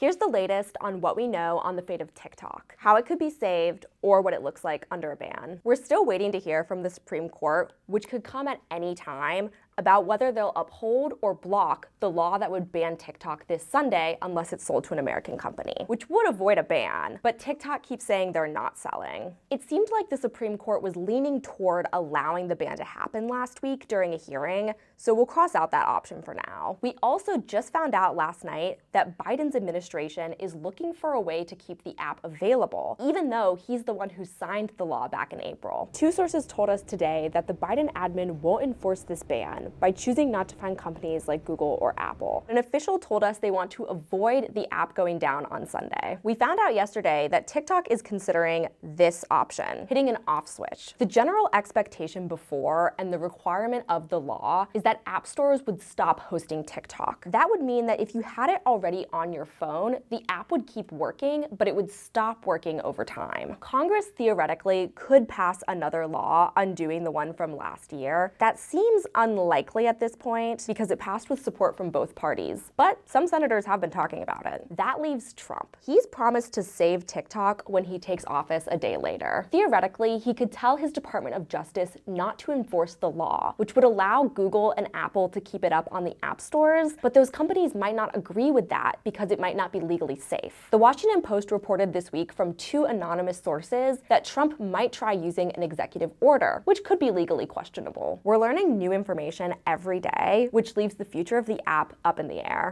Here's the latest on what we know on the fate of TikTok, how it could be saved, or what it looks like under a ban. We're still waiting to hear from the Supreme Court, which could come at any time, about whether they'll uphold or block the law that would ban TikTok this Sunday unless it's sold to an American company, which would avoid a ban, but TikTok keeps saying they're not selling. It seemed like the Supreme Court was leaning toward allowing the ban to happen last week during a hearing, so we'll cross out that option for now. We also just found out last night that Biden's administration is looking for a way to keep the app available, even though he's the one who signed the law back in April. Two sources told us today that the Biden admin won't enforce this ban by choosing not to fund companies like Google or Apple. An official told us they want to avoid the app going down on Sunday. We found out yesterday that TikTok is considering this option, hitting an off switch. The general expectation before and the requirement of the law is that app stores would stop hosting TikTok. That would mean that if you had it already on your phone, the app would keep working, but it would stop working over time. Congress theoretically could pass another law undoing the one from last year. That seems unlikely at this point because it passed with support from both parties, but some senators have been talking about it. That leaves Trump. He's promised to save TikTok when he takes office a day later. Theoretically, he could tell his Department of Justice not to enforce the law, which would allow Google and Apple to keep it up on the app stores, but those companies might not agree with that because it might not be legally safe. The Washington Post reported this week from two anonymous sources that Trump might try using an executive order, which could be legally questionable. We're learning new information every day, which leaves the future of the app up in the air.